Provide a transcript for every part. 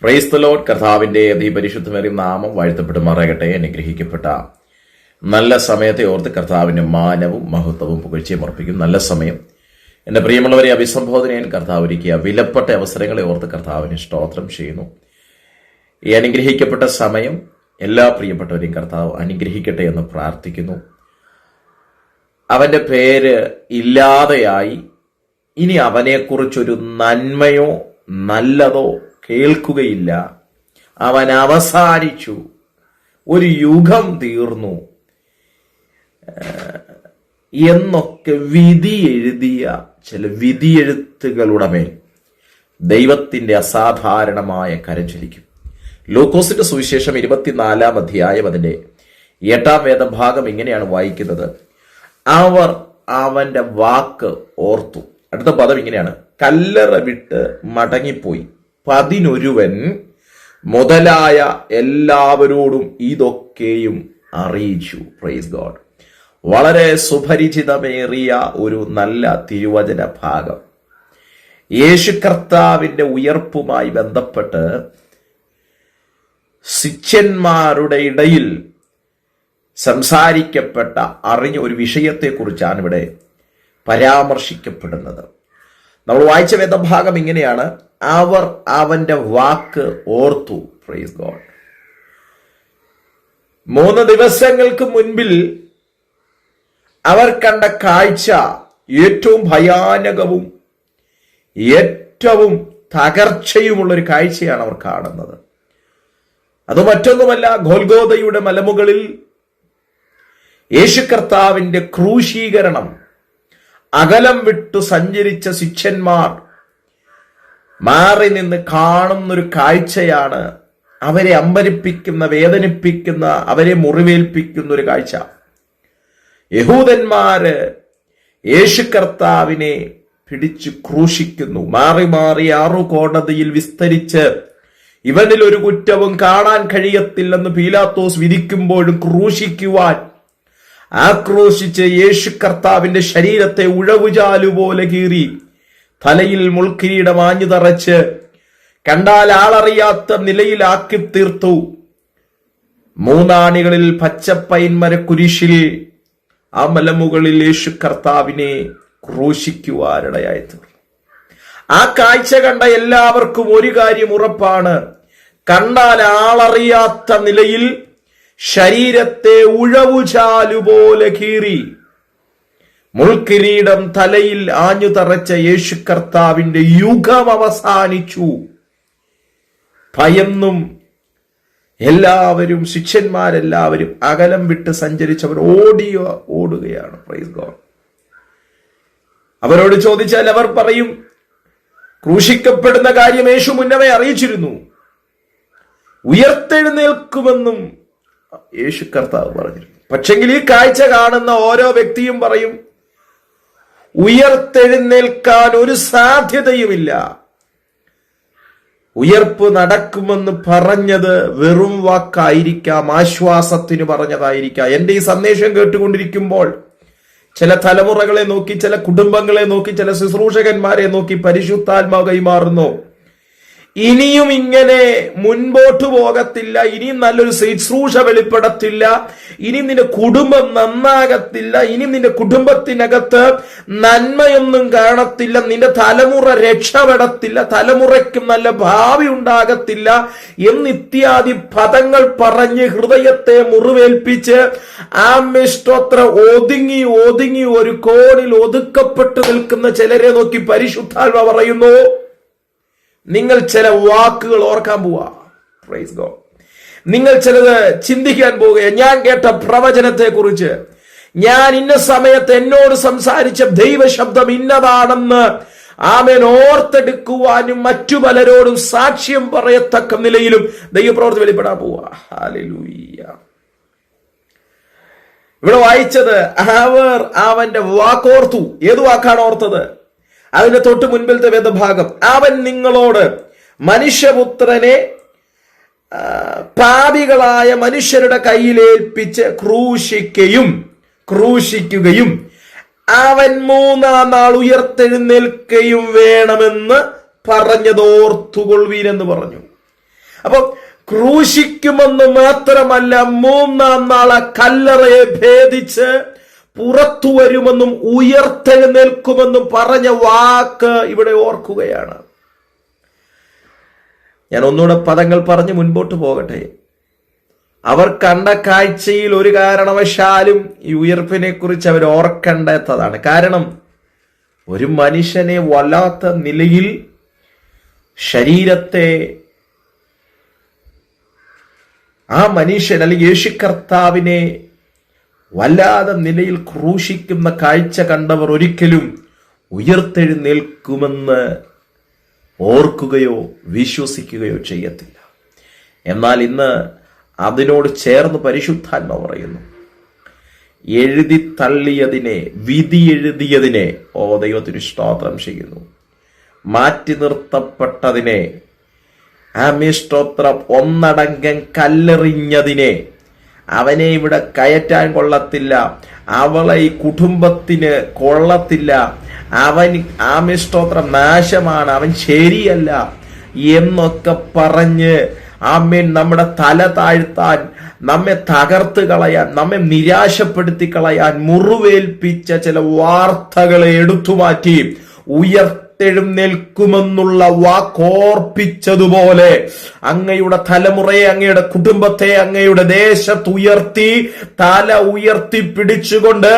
Praise the Lord. കർത്താവിന്റെ അതിപരിശുദ്ധമേറിയ നാമം വാഴ്ത്തപ്പെടുമാറാകട്ടെ. അനുഗ്രഹിക്കപ്പെട്ട നല്ല സമയത്തെ ഓർത്ത് കർത്താവിന്റെ മാനവും മഹത്വവും പുകഴ്ചയും അർപ്പിക്കും. നല്ല സമയം എന്റെ പ്രിയമുള്ളവരെ അഭിസംബോധനയിൽ കർത്താവ് ഒരുക്കിയ വിലപ്പെട്ട അവസരങ്ങളെ ഓർത്ത് കർത്താവിന് സ്തോത്രം ചെയ്യുന്നു. ഈ അനുഗ്രഹിക്കപ്പെട്ട സമയം എല്ലാ പ്രിയപ്പെട്ടവരെയും കർത്താവ് അനുഗ്രഹിക്കട്ടെ എന്ന് പ്രാർത്ഥിക്കുന്നു. അവന്റെ പേര് ഇല്ലാതെയായി ഇനി അവനെക്കുറിച്ചൊരു നന്മയോ നല്ലതോ കേൾക്കുകയില്ല. അവൻ അവസാനിച്ചു, ഒരു യുഗം തീർന്നു എന്നൊക്കെ വിധി എഴുതിയ ചില വിധിയെഴുത്തുകളുടെ മേൽ ദൈവത്തിന്റെ അസാധാരണമായ കരം ചലിക്കും. ലൂക്കോസിന്റെ സുവിശേഷം 24-ാം അധ്യായം അതിന്റെ 8-ാം വേദഭാഗം ഇങ്ങനെയാണ് വായിക്കുന്നത്. അവർ അവന്റെ വാക്ക് ഓർത്തു. അടുത്ത പദം ഇങ്ങനെയാണ്: കല്ലറ വിട്ട് മടങ്ങിപ്പോയി 11 മുതലായ എല്ലാവരോടും ഇതൊക്കെയും അറിയിച്ചു. Praise God. വളരെ സുപരിചിതമേറിയ ഒരു നല്ല തിരുവചന ഭാഗം. യേശു കർത്താവിന്റെ ഉയർപ്പുമായി ബന്ധപ്പെട്ട് ശിഷ്യന്മാരുടെ ഇടയിൽ സംസാരിക്കപ്പെട്ട അറിഞ്ഞ ഒരു വിഷയത്തെക്കുറിച്ചാണ് ഇവിടെ പരാമർശിക്കപ്പെടുന്നത്. നമ്മൾ വായിച്ച വേദഭാഗം ഇങ്ങനെയാണ്: അവർ അവന്റെ വാക്ക് ഓർത്തു. Praise God. 3 ദിവസങ്ങൾക്ക് മുൻപിൽ അവർ കണ്ട കാഴ്ച ഏറ്റവും ഭയാനകവും ഏറ്റവും തകർച്ചയുമുള്ളൊരു കാഴ്ചയാണ് അവർ കാണുന്നത്. അത് മറ്റൊന്നുമല്ല, ഗോൽഗോഥയുടെ മലമുകളിൽ യേശു കർത്താവിന്റെ ക്രൂശീകരണം അകലം വിട്ടു സഞ്ചരിച്ച ശിഷ്യന്മാർ മാറി നിന്ന് കാണുന്നൊരു കാഴ്ചയാണ്. അവരെ അമ്പരിപ്പിക്കുന്ന, വേദനിപ്പിക്കുന്ന, അവരെ മുറിവേൽപ്പിക്കുന്ന ഒരു കാഴ്ച. യഹൂദന്മാര് യേശു കർത്താവിനെ പിടിച്ചു ക്രൂശിക്കുന്നു. മാറി മാറി 6 കോടതിയിൽ വിസ്തരിച്ച് ഇവനിൽ ഒരു കുറ്റവും കാണാൻ കഴിയത്തില്ലെന്ന് പീലാത്തോസ് വിധിക്കുമ്പോഴും ക്രൂശിക്കുവാൻ ആക്രോശിച്ച് യേശു കർത്താവിന്റെ ശരീരത്തെ ഉഴവുചാലുപോലെ കീറി തലയിൽ മുൾക്കിരീടം ആഞ്ഞു തറച്ച് കണ്ടാൽ ആളറിയാത്ത നിലയിലാക്കി തീർത്തു. 3 ആണികളിൽ പച്ചപ്പൈൻമര കുരിശിൽ ആ മലമുകളിൽ യേശു കർത്താവിനെ ക്രൂശിക്കുവാനിടയായി തീർന്നു. ആ കാഴ്ച കണ്ട എല്ലാവർക്കും ഒരു കാര്യം ഉറപ്പാണ്: കണ്ടാൽ ആളറിയാത്ത നിലയിൽ ശരീരത്തെ ഉഴവുചാലുപോലെ കീറി മുൾക്കിരീടം തലയിൽ ആഞ്ഞു തറച്ച യേശു കർത്താവിന്റെ യുഗം അവസാനിച്ചു. ഭയന്നും എല്ലാവരും, ശിഷ്യന്മാരെല്ലാവരും അകലം വിട്ട് സഞ്ചരിച്ചവർ ഓടുകയാണ്. Praise God. അവരോട് ചോദിച്ചാൽ അവർ പറയും, ക്രൂശിക്കപ്പെടുന്ന കാര്യം യേശു മുന്നമേ അറിയിച്ചിരുന്നു, ഉയർത്തെഴുന്നേൽക്കുമെന്നും യേശു കർത്താവ് പറഞ്ഞിരുന്നു. പക്ഷെങ്കിൽ ഈ കാഴ്ച കാണുന്ന ഓരോ വ്യക്തിയും പറയും, ഉയർത്തെഴുന്നേൽക്കാൻ ഒരു സാധ്യതയുമില്ല. ഉയർപ്പ് നടക്കുമെന്ന് പറഞ്ഞത് വെറും വാക്കായിരിക്കാം, ആശ്വാസത്തിന് പറഞ്ഞതായിരിക്കാം. എന്റെ ഈ സന്ദേശം കേട്ടുകൊണ്ടിരിക്കുമ്പോൾ ചില തലമുറകളെ നോക്കി, ചില കുടുംബങ്ങളെ നോക്കി, ചില ശുശ്രൂഷകന്മാരെ നോക്കി പരിശുദ്ധാത്മാവ് കൈമാറുന്നു. ഇനിയും ഇങ്ങനെ മുൻപോട്ട് പോകത്തില്ല, ഇനിയും നല്ലൊരു ശുശ്രൂഷ വെളിപ്പെടത്തില്ല, ഇനി നിന്റെ കുടുംബം നന്നാകത്തില്ല, ഇനി നിന്റെ കുടുംബത്തിനകത്ത് നന്മയൊന്നും കാണത്തില്ല, നിന്റെ തലമുറ രക്ഷപ്പെടത്തില്ല, തലമുറയ്ക്കും നല്ല ഭാവി ഉണ്ടാകത്തില്ല എന്നിത്യാദി പദങ്ങൾ പറഞ്ഞ് ഹൃദയത്തെ മുറിവേൽപ്പിച്ച് ആമിഷ്ടോത്ര ഒതുങ്ങി ഒതുങ്ങി ഒരു കോണിൽ ഒതുക്കപ്പെട്ടു നിൽക്കുന്ന ചിലരെ നോക്കി പരിശുദ്ധാത്മാവ് പറയുന്നു, നിങ്ങൾ ചില വാക്കുകൾ ഓർക്കാൻ പോവാ. Praise God. നിങ്ങൾ ചിലത് ചിന്തിക്കാൻ പോവുക. ഞാൻ കേട്ട പ്രവചനത്തെ കുറിച്ച്, ഞാൻ ഇന്ന സമയത്ത് എന്നോട് സംസാരിച്ച ദൈവശബ്ദം ഇന്നതാണെന്ന് ആമേൻ ഓർത്തെടുക്കുവാനും മറ്റു പലരോടും സാക്ഷ്യം പറയത്തക്ക നിലയിലും ദൈവപ്രവൃത്തി വെളിപ്പെടാൻ പോവാ. ഹല്ലേലൂയ. ഇവിടെ വായിച്ചത്, അവർ അവന്റെ വാക്കോർത്തു. ഏത് വാക്കാണ് ഓർത്തത്? അതിന്റെ തൊട്ട് മുൻപിലത്തെ വേദഭാഗം, അവൻ നിങ്ങളോട് മനുഷ്യപുത്രനെ പാപികളായ മനുഷ്യരുടെ കയ്യിലേൽപ്പിച്ച് ക്രൂശിക്കുകയും അവൻ 3-ാം നാൾ ഉയർത്തെഴുന്നേൽക്കുകയും വേണമെന്ന് പറഞ്ഞതോർത്തുകൊള്ളുവീനെന്ന് പറഞ്ഞു. അപ്പൊ ക്രൂശിക്കുമെന്ന് മാത്രമല്ല, മൂന്നാം നാളെ കല്ലറയെ ഭേദിച്ച് പുറത്തു വരുമെന്നും ഉയർത്തെഴുന്നേൽക്കുമെന്നും പറഞ്ഞ വാക്ക് ഇവിടെ ഓർക്കുകയാണ്. ഞാൻ ഒന്നുകൂടെ പദങ്ങൾ പറഞ്ഞ് മുൻപോട്ട് പോകട്ടെ. അവർ കണ്ട കാഴ്ചയിൽ ഒരു കാരണവശാലും ഈ ഉയർപ്പിനെ കുറിച്ച് അവർ ഓർക്കേണ്ടാത്തതാണ്. കാരണം ഒരു മനുഷ്യനെ വല്ലാത്ത നിലയിൽ ശരീരത്തെ ആ മനുഷ്യൻ അല്ലെങ്കിൽ യേശു കർത്താവിനെ വല്ലാതെ നിലയിൽ ക്രൂശിക്കുന്ന കാഴ്ച കണ്ടവർ ഒരിക്കലും ഉയർത്തെഴുന്നേൽക്കുമെന്ന് ഓർക്കുകയോ വിശ്വസിക്കുകയോ ചെയ്യത്തില്ല. എന്നാൽ ഇന്ന് അതിനോട് ചേർന്ന് പരിശുദ്ധാത്മാവ് പറയുന്നു, എഴുതി തള്ളിയതിനെ, വിധി എഴുതിയതിനെ, ദൈവത്തിന് സ്തോത്രം ചെയ്യുന്നു, മാറ്റി നിർത്തപ്പെട്ടതിനെ, സ്തോത്രം, ഒന്നടങ്കം കല്ലെറിഞ്ഞതിനെ, അവനെ ഇവിടെ കയറ്റാൻ കൊള്ളത്തില്ല, അവളെ ഈ കുടുംബത്തിന് കൊള്ളത്തില്ല, അവൻ സ്തോത്രം നാശമാണ്, അവൻ ശരിയല്ല എന്നൊക്കെ പറഞ്ഞ് ആമേൻ നമ്മുടെ തല താഴ്ത്താൻ, നമ്മെ തകർത്ത് കളയാൻ, നമ്മെ നിരാശപ്പെടുത്തി കളയാൻ മുറിവേൽപ്പിച്ച ചില വാർത്തകളെ എടുത്തുമാറ്റി ഉയർത്തെഴുന്നേൽക്കുമെന്നുള്ള വാക്കോർപ്പിച്ചതുപോലെ അങ്ങയുടെ തലമുറയെ, അങ്ങയുടെ കുടുംബത്തെ, അങ്ങയുടെ ദേശത്തുയർത്തി തല ഉയർത്തി പിടിച്ചുകൊണ്ട്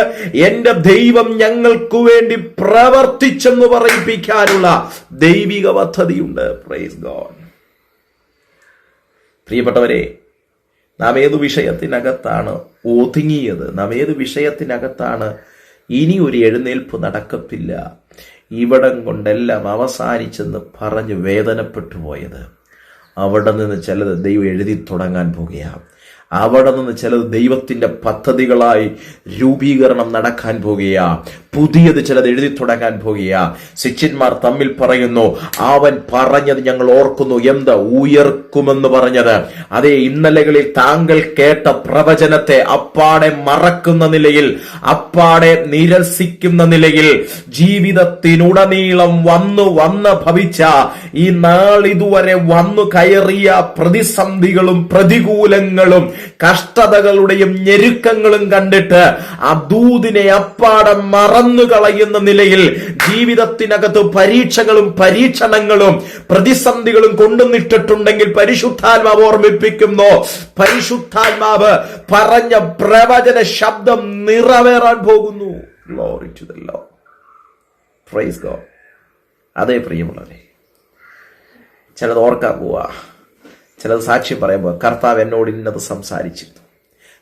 എന്റെ ദൈവം ഞങ്ങൾക്ക് വേണ്ടി പ്രവർത്തിച്ചെന്ന് പറയിപ്പിക്കാനുള്ള ദൈവിക പദ്ധതിയുണ്ട്. Praise God. പ്രിയപ്പെട്ടവരെ, നാം ഏതു വിഷയത്തിനകത്താണ് ഒതുങ്ങിയത്? നാം ഏത് വിഷയത്തിനകത്താണ് ഇനി ഒരു എഴുന്നേൽപ്പ് നടക്കത്തില്ല, ഇവിടം കൊണ്ടെല്ലാം അവസാനിച്ചെന്ന് പറഞ്ഞ് വേദനപ്പെട്ടു പോയത്? അവിടെ നിന്ന് ചിലത് ദൈവം എഴുതി തുടങ്ങാൻ പോകുകയാണ്. അവിടെ നിന്ന് ചിലത് ദൈവത്തിന്റെ പദ്ധതികളായി രൂപീകരണം നടക്കാൻ പോകുകയാ. പുതിയത് ചിലത് എഴുതി തുടങ്ങാൻ പോകുകയാ. ശിഷ്യന്മാർ തമ്മിൽ പറയുന്നു, അവൻ പറഞ്ഞത് ഞങ്ങൾ ഓർക്കുന്നു. എന്താ? ഉയർക്കുമെന്ന് പറഞ്ഞത്. അതേ, ഇന്നലകളിൽ താങ്കൾ കേട്ട പ്രവചനത്തെ അപ്പാടെ മറക്കുന്ന നിലയിൽ, അപ്പാടെ നിരസിക്കുന്ന നിലയിൽ, ജീവിതത്തിനുടനീളം വന്ന് ഭവിച്ച ഈ നാളിതുവരെ വന്നു കയറിയ പ്രതിസന്ധികളും പ്രതികൂലങ്ങളും കഷ്ടതകളുടെയും ഞെരുക്കങ്ങളും കണ്ടിട്ട് ആ ദൂതിനെ അപ്പാടെ മറന്നു കളയുന്ന നിലയിൽ ജീവിതത്തിനകത്ത് പരീക്ഷകളും പരീക്ഷണങ്ങളും പ്രതിസന്ധികളും കൊണ്ടുവന്നിട്ടുണ്ടെങ്കിൽ പരിശുദ്ധാത്മാവ് ഓർമ്മിപ്പിക്കുന്നു, പരിശുദ്ധാത്മാവ് പറഞ്ഞ പ്രവചന ശബ്ദം നിറവേറാൻ പോകുന്നു. Glory to the Lord. Praise God. അതേ പ്രിയമുള്ളവരെ, ചിലത് ഓർക്കാൻ പോവാ, ചിലത് സാക്ഷ്യം പറയുമ്പോൾ കർത്താവ് എന്നോട് ഇന്നത് സംസാരിച്ചിരുന്നു,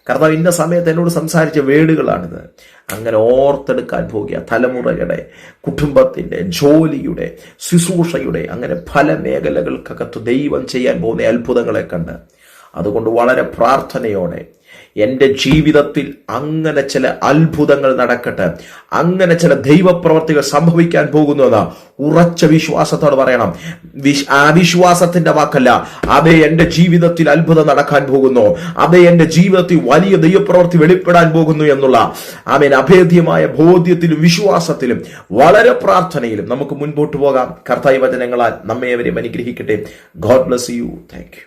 കർത്താവ് ഇന്ന സമയത്ത് എന്നോട് സംസാരിച്ച വേടുകളാണിത്. അങ്ങനെ ഓർത്തെടുക്കാൻ പോകുക. തലമുറയുടെ, കുടുംബത്തിന്റെ, ജോലിയുടെ, ശുശ്രൂഷയുടെ, അങ്ങനെ പല മേഖലകൾക്കകത്ത് ദൈവം ചെയ്യാൻ പോകുന്ന അത്ഭുതങ്ങളെ കണ്ട്, അതുകൊണ്ട് വളരെ പ്രാർത്ഥനയോടെ എന്റെ ജീവിതത്തിൽ അങ്ങനെ ചില അത്ഭുതങ്ങൾ നടക്കട്ടെ, അങ്ങനെ ചില ദൈവപ്രവർത്തികൾ സംഭവിക്കാൻ പോകുന്നു എന്ന ഉറച്ച വിശ്വാസത്തോട് പറയണം. അവിശ്വാസത്തിന്റെ വാക്കല്ല, അതേ എന്റെ ജീവിതത്തിൽ അത്ഭുതം നടക്കാൻ പോകുന്നു, അതേ എന്റെ ജീവിതത്തിൽ വലിയ ദൈവപ്രവൃത്തി വെളിപ്പെടാൻ പോകുന്നു എന്നുള്ള ആമേൻ അഭേദ്യമായ ബോധ്യത്തിലും വിശ്വാസത്തിലും വളരെ പ്രാർത്ഥനയിലും നമുക്ക് മുൻപോട്ട് പോകാം. കർത്താവ് വചനങ്ങളാൽ നമ്മെ അവരെയും അനുഗ്രഹിക്കട്ടെ. God bless you. Thank you.